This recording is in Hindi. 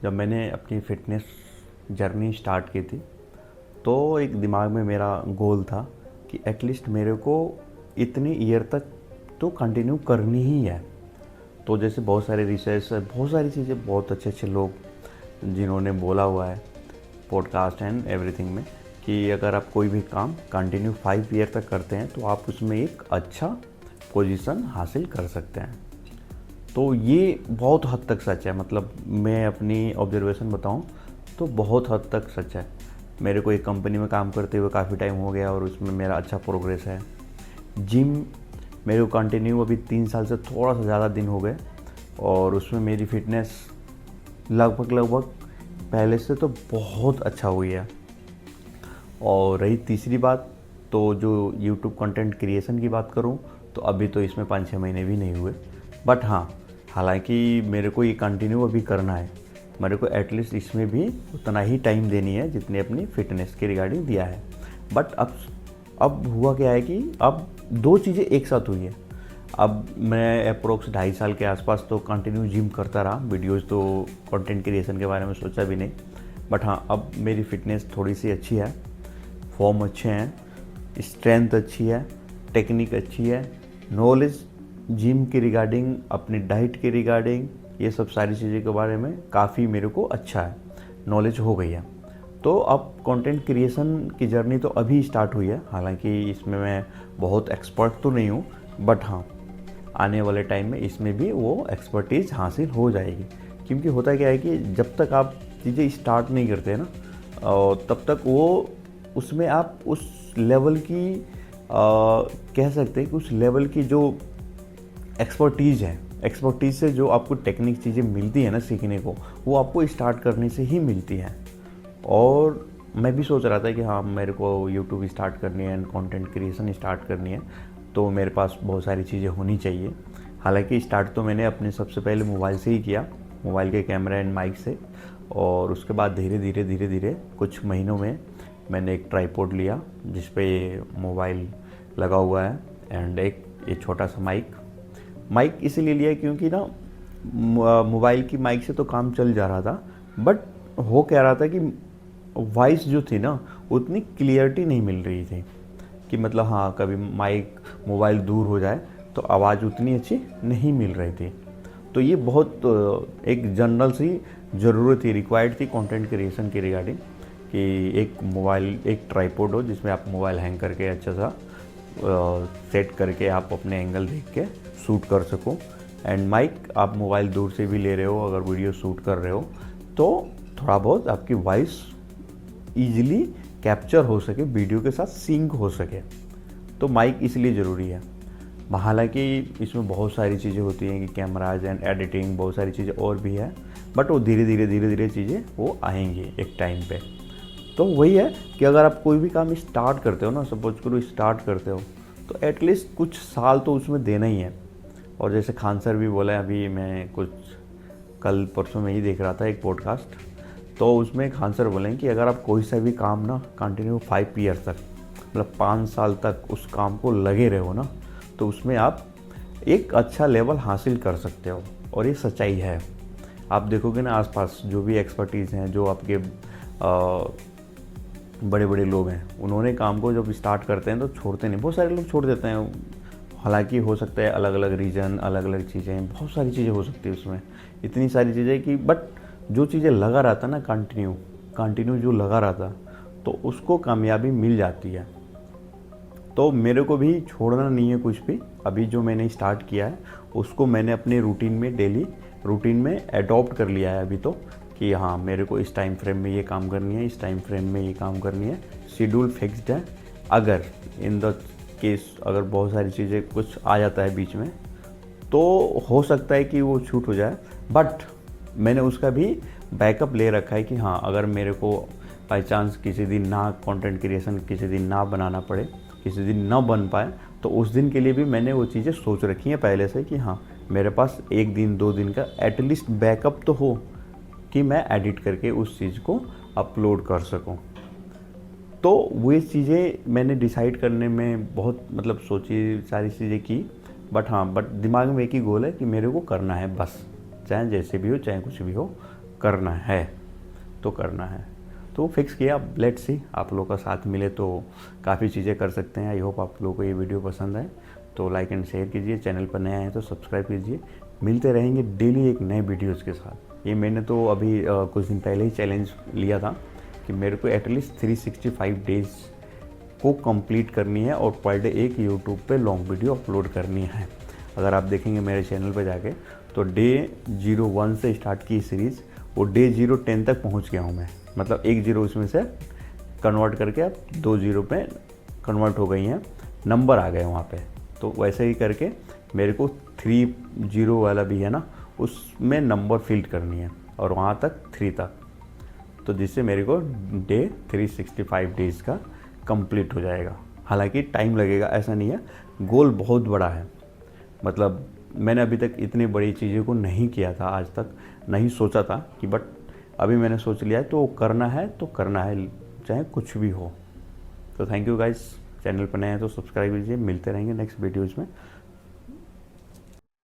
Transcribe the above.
जब मैंने अपनी फ़िटनेस जर्नी स्टार्ट की थी, तो एक दिमाग में मेरा गोल था कि एटलीस्ट मेरे को इतनी ईयर तक तो कंटिन्यू करनी ही है। तो जैसे बहुत सारे रिसर्च, बहुत सारी चीज़ें, बहुत अच्छे अच्छे लोग जिन्होंने बोला हुआ है पॉडकास्ट एंड एवरीथिंग में कि अगर आप कोई भी काम कंटिन्यू 5 ईयर तक करते हैं तो आप उसमें एक अच्छा पोजीशन हासिल कर सकते हैं। तो ये बहुत हद तक सच है। मतलब मैं अपनी ऑब्जर्वेशन बताऊं तो बहुत हद तक सच है। मेरे को एक कंपनी में काम करते हुए काफ़ी टाइम हो गया और उसमें मेरा अच्छा प्रोग्रेस है। जिम मेरे को कंटिन्यू अभी 3 साल से थोड़ा सा ज़्यादा दिन हो गए और उसमें मेरी फिटनेस लगभग पहले से तो बहुत अच्छा हुई है। और रही तीसरी बात, तो जो यूट्यूब कंटेंट क्रिएशन की बात करूं तो अभी तो इसमें 5-6 महीने भी नहीं हुए। बट हाँ, हालांकि मेरे को ये कंटिन्यू अभी करना है। मेरे को एटलीस्ट इसमें भी उतना ही टाइम देनी है जितने अपनी फ़िटनेस के रिगार्डिंग दिया है। बट अब हुआ क्या है कि अब दो चीज़ें एक साथ हुई है। अब मैं अप्रोक्स 2.5 साल के आसपास तो कंटिन्यू जिम करता रहा। वीडियोज़ तो कंटेंट क्रिएशन के बारे में सोचा भी नहीं। बट हाँ, अब मेरी फ़िटनेस थोड़ी सी अच्छी है, फॉर्म अच्छे हैं, स्ट्रेंथ अच्छी है, टेक्निक अच्छी है, नॉलेज जिम के रिगार्डिंग, अपनी डाइट के रिगार्डिंग, ये सब सारी चीज़ों के बारे में काफ़ी मेरे को अच्छा है, नॉलेज हो गई है। तो अब कंटेंट क्रिएशन की जर्नी तो अभी स्टार्ट हुई है। हालांकि इसमें मैं बहुत एक्सपर्ट तो नहीं हूँ, बट हाँ, आने वाले टाइम में इसमें भी वो एक्सपर्टीज़ हासिल हो जाएगी। क्योंकि होता क्या है कि जब तक आप चीज़ें स्टार्ट नहीं करते ना, तब तक वो उसमें आप उस लेवल की कह सकते हैं कि उस लेवल की जो एक्सपर्टीज़ है, एक्सपर्टीज़ से जो आपको टेक्निक चीज़ें मिलती है ना सीखने को, वो आपको स्टार्ट करने से ही मिलती है। और मैं भी सोच रहा था कि हाँ, मेरे को यूट्यूब स्टार्ट करनी है एंड कंटेंट क्रिएशन स्टार्ट करनी है, तो मेरे पास बहुत सारी चीज़ें होनी चाहिए। हालांकि स्टार्ट तो मैंने अपने सबसे पहले मोबाइल से ही किया, मोबाइल के कैमरा एंड माइक से। और उसके बाद धीरे धीरे कुछ महीनों में मैंने एक ट्राइपॉड लिया जिस पे मोबाइल लगा हुआ है एंड एक ये छोटा सा माइक इसीलिए लिया क्योंकि ना मोबाइल की माइक से तो काम चल जा रहा था, बट हो क्या रहा था कि वॉइस जो थी ना उतनी क्लियरिटी नहीं मिल रही थी कि मतलब हाँ, कभी माइक मोबाइल दूर हो जाए तो आवाज़ उतनी अच्छी नहीं मिल रही थी। तो ये बहुत एक जनरल सी ज़रूरत थी, रिक्वायर्ड थी कंटेंट क्रिएशन के रिगार्डिंग कि एक मोबाइल, एक ट्राइपॉड हो जिसमें आप मोबाइल हैंग करके अच्छा सा सेट करके आप अपने एंगल देख के शूट कर सको। एंड माइक आप मोबाइल दूर से भी ले रहे हो, अगर वीडियो शूट कर रहे हो तो थोड़ा बहुत आपकी वॉइस ईजिली कैप्चर हो सके, वीडियो के साथ सिंक हो सके। तो माइक इसलिए ज़रूरी है। हालांकि इसमें बहुत सारी चीज़ें होती हैं कि कैमराज एंड एडिटिंग, बहुत सारी चीज़ें और भी है, बट वो धीरे धीरे चीज़ें वो आएंगी एक टाइम पे। तो वही है कि अगर आप कोई भी काम स्टार्ट करते हो ना, सपोज करो स्टार्ट करते हो, तो एटलीस्ट कुछ साल तो उसमें देना ही है। और जैसे खान सर भी बोला है, अभी मैं कुछ कल परसों में ही देख रहा था एक पॉडकास्ट, तो उसमें खान सर बोले हैं कि अगर आप कोई सा भी काम ना कंटिन्यू 5 ईयर तक, मतलब 5 साल तक उस काम को लगे रहे हो ना, तो उसमें आप एक अच्छा लेवल हासिल कर सकते हो। और ये सच्चाई है। आप देखोगे ना आसपास जो भी एक्सपर्टीज़ हैं, जो आपके बड़े बड़े लोग हैं, उन्होंने काम को जब स्टार्ट करते हैं तो छोड़ते नहीं। बहुत सारे लोग छोड़ देते हैं। हालांकि हो सकता है अलग अलग रीज़न, अलग अलग चीज़ें, बहुत सारी चीज़ें हो सकती है उसमें, इतनी सारी चीज़ें कि बट जो चीज़ें लगा रहता ना, कंटिन्यू जो लगा रहता, तो उसको कामयाबी मिल जाती है। तो मेरे को भी छोड़ना नहीं है कुछ भी। अभी जो मैंने स्टार्ट किया है उसको मैंने अपने रूटीन में, डेली रूटीन में एडॉप्ट कर लिया है अभी तो, कि हाँ, मेरे को इस टाइम फ्रेम में ये काम करनी है, इस टाइम फ्रेम में ये काम करनी है। शेड्यूल फिक्स्ड है। अगर इन द केस अगर बहुत सारी चीज़ें कुछ आ जाता है बीच में, तो हो सकता है कि वो छूट हो जाए, बट मैंने उसका भी बैकअप ले रखा है कि हाँ, अगर मेरे को बाई चांस किसी दिन ना कंटेंट क्रिएशन किसी दिन ना बनाना पड़े, किसी दिन ना बन पाए, तो उस दिन के लिए भी मैंने वो चीज़ें सोच रखी हैं पहले से कि हाँ, मेरे पास 1 दिन 2 दिन का एटलीस्ट बैकअप तो हो कि मैं एडिट करके उस चीज़ को अपलोड कर सकूं। तो वो चीज़ें मैंने डिसाइड करने में बहुत मतलब सोची, सारी चीज़ें की। बट हाँ, बट दिमाग में एक ही गोल है कि मेरे को करना है बस, चाहे जैसे भी हो, चाहे कुछ भी हो, करना है तो करना है, तो फिक्स किया। लेट्स सी, आप लोगों का साथ मिले तो काफ़ी चीज़ें कर सकते हैं। आई होप आप लोगों को ये वीडियो पसंद आए तो लाइक एंड शेयर कीजिए, चैनल पर नए आए हैं तो सब्सक्राइब कीजिए। मिलते रहेंगे डेली एक नए वीडियोज़ के साथ। ये मैंने तो अभी कुछ दिन पहले ही चैलेंज लिया था कि मेरे को एटलीस्ट 365 डेज़ को कंप्लीट करनी है और पर डे एक यूट्यूब पे लॉन्ग वीडियो अपलोड करनी है। अगर आप देखेंगे मेरे चैनल पे जाके तो डे 01 से स्टार्ट की सीरीज़ वो डे 010 तक पहुंच गया हूं मैं। मतलब एक जीरो उसमें से कन्वर्ट करके अब 2 जीरो पे कन्वर्ट हो गई हैं, नंबर आ गए वहाँ पे। तो वैसे ही करके मेरे को 3 जीरो वाला भी है ना, उसमें नंबर फिल्ड करनी है और वहाँ तक 3 तक, तो जिससे मेरे को डे 365 डेज़ का कंप्लीट हो जाएगा। हालांकि टाइम लगेगा, ऐसा नहीं है, गोल बहुत बड़ा है। मतलब मैंने अभी तक इतनी बड़ी चीज़ों को नहीं किया था, आज तक नहीं सोचा था कि, बट अभी मैंने सोच लिया है तो करना है तो करना है, चाहे कुछ भी हो। तो थैंक यू गाइस, चैनल पर नए हैं तो सब्सक्राइब कीजिए। मिलते रहेंगे नेक्स्ट वीडियोज़ में।